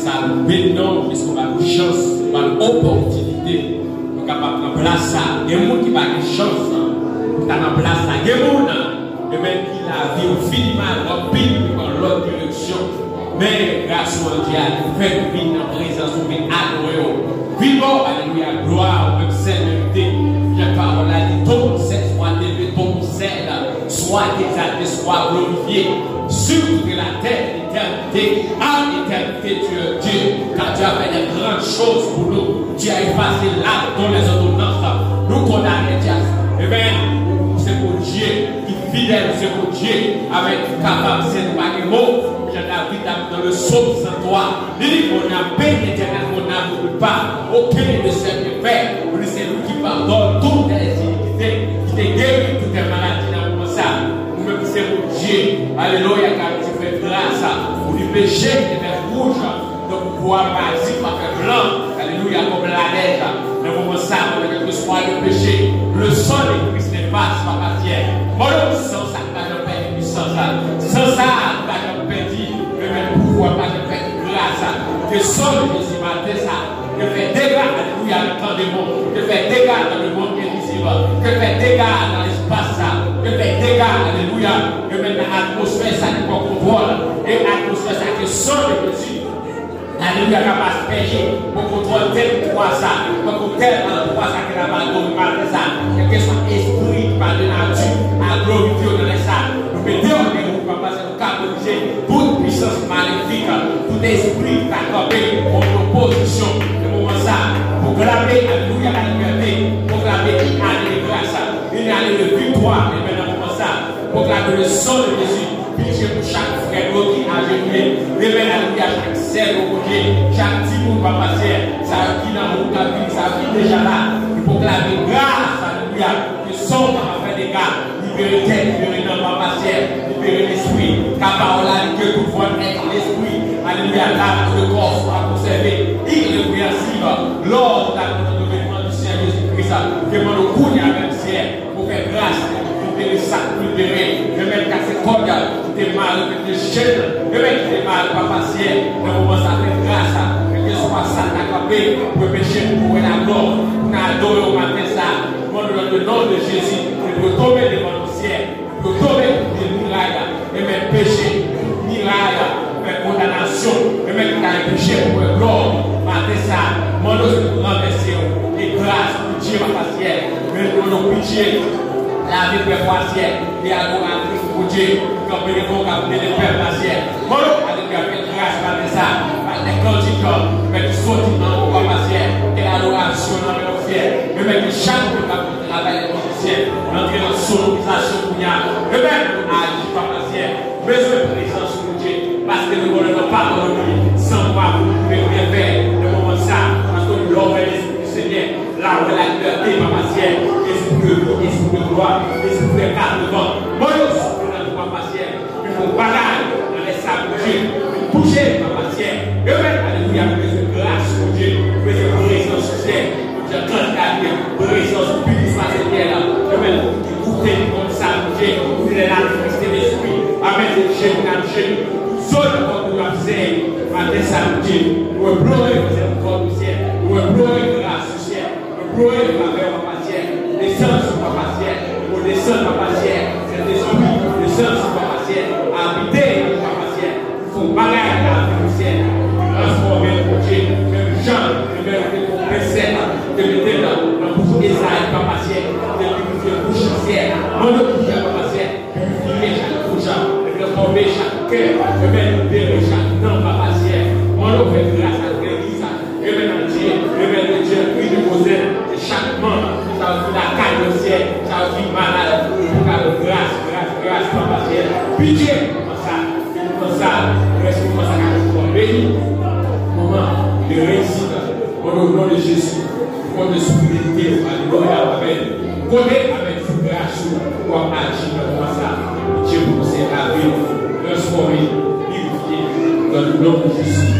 ça nous bénissons, parce qu'on a une chance, on a une opportunité. On est capable de place ça. Il y a des gens qui n'ont pas de chance. On a une place ça. Il y a des gens qui la vie au final, rapide dans l'autre direction. Mais grâce à Dieu, nous faisons vivre dans la présence, nous faisons adorer. Vivons, alléluia, gloire, même sécurité. La parole a dit, ton ciel soit élevé, ton ciel soit exalté, soit glorifié. Sur toute la terre, l'éternité, à l'éternité, tu es Dieu, car tu as fait de grandes choses pour nous. Tu as effacé là dans les ordonnances, nous condamnons Dieu. Eh bien, c'est pour Dieu qui est fidèle, c'est pour Dieu avec capable, c'est nous pas les mots. David dans le psaume 103, il dit qu'on a paix éternelle, qu'on n'a pas aucun de ses péchés. C'est lui qui pardonne toutes les iniquités, qui te guérit toutes les maladies dans le ça. Nous-mêmes, c'est pour Dieu. Alléluia, car tu fais grâce pour les péchés qui étaient rouges, donc pouvoir partir par faire blanc. Alléluia, comme la neige. Dans le moment ça, on a quelque soit le péché. Le sang de Christ n'est pas partiel. Moi, sans ça, pas de paix, sans ça. Sans ça, pas de paix. Pouvoir pas de faire grâce que seul Jésus m'a fait ça, que fait dégâts, alléluia, dans le temps du monde, que fait dégâts dans le monde invisible, que fait dégâts dans l'espace, que fait dégâts, alléluia, que maintenant l'atmosphère ça qui contrôle, et l'atmosphère ça que seul Jésus, alléluia, capable de pécher, pour contrôler tel droit ça, pour tel droit ça qui n'a pas de ça, que soit esprit par de nature, à glorifier dans les ça, nous mettons les pas passer au cap de Dieu, toute puissance maléfique, tout esprit qui a campé en opposition, le moment ça, pour clamer, alléluia, la liberté, pour clamer, il a les grâces, il a les victoires, et maintenant, moment ça, pour clamer le sang de Jésus, pitié pour chaque frère qui a gêné, révèle, alléluia, chaque sel au côté, chaque petit bout de passer, ça qui dans mon vie, ça vit déjà là, il faut clamer grâce, alléluia, que son va faire des gars. Libérer tête, libérer dans ma matière, libérer l'esprit, car par là, que tout voit être l'esprit, alléluia, l'âme, le corps soit conservé, irréversible, lors de l'avènement du Seigneur Jésus-Christ, demande au coup de la même ciel, pour faire grâce, libérer ça, libérer, remettre qu'à ses cordes, qui était mal, qui était jeune, remettre qui était mal, papa ciel, le moment ça fait grâce, que soit ça t'accapé, pour pécher, pour la mort, pour adorer au matin ça, dans le nom de Jésus, pour tomber devant le ciel, pour tomber des murailles, et même péché, miraille, mais condamnation, et même péché pour le gloire, matin ça, mon Dieu, pour renverser, et grâce pour Dieu, ma ciel, mais pour nos pitié, la vie pour la ciel, et adoratrice pour Dieu, comme les bons capés de père ma ciel, mon Dieu, avec grâce, matin ça, par des cantiques, mais du sentiment pour ma ciel, et l'adoration dans le ciel, et même chaque travail de mon ciel, l'entrée dans la sonorisation pour nous, et même agir par la ciel, besoin de présence pour Dieu, parce que nous ne pouvons pas dans lui, sans moi, vous pouvez rien faire, le moment ça, parce que nous l'avons l'esprit du Seigneur, là où la liberté, ma ciel, esprit de gloire, esprit de carte devant, moi aussi, nous n'avons pas ciel, il faut bagaille dans les sables de Dieu, bouger ma ciel, et même, alléluia, besoin de grâce pour Dieu, besoin de présence sur ciel. Je tente à Dieu, présence publique sur cette terre-là. Je vais écouter comme ça, Dieu, il est là, Christ et l'Esprit. Amen, Dieu, Dieu. Seul comme nous l'avons fait, matin, ça, Dieu. Nous implorons miséricorde du ciel. Nous implorons grâce du ciel. Nous implorons faveur, papa ciel. Descends sur papa ciel. Nous descendons, papa ciel. Cet esprit, descends sur papa ciel. Habiter, papa ciel. Il faut bagaille la vie du ciel. Transformer, Dieu. Même Jean, même Précède. De mettre dans la bouche d'Esaïe, papa ciel, de purifier la bouche ciel, mon purifier papa ciel, purifier chaque bouche, de transformer chaque cœur, de mettre libérer chaque nom, papa ciel, mon fait grâce à l'église, et maintenant Dieu, et maintenant Dieu, lui de poser, de chaque membre, ça va faire la caille au ciel, ça va faire malade, pour faire grâce, papa ciel, pitié, comme ça, reste comme ça, béni, moment de réussite, au nom de Jésus. Pour de souveraineté, alléluia, amen. Connaît avec frustration pour agir comme ça. Dieu vous conseille la vie, transformer, purifier dans le nom de Jésus.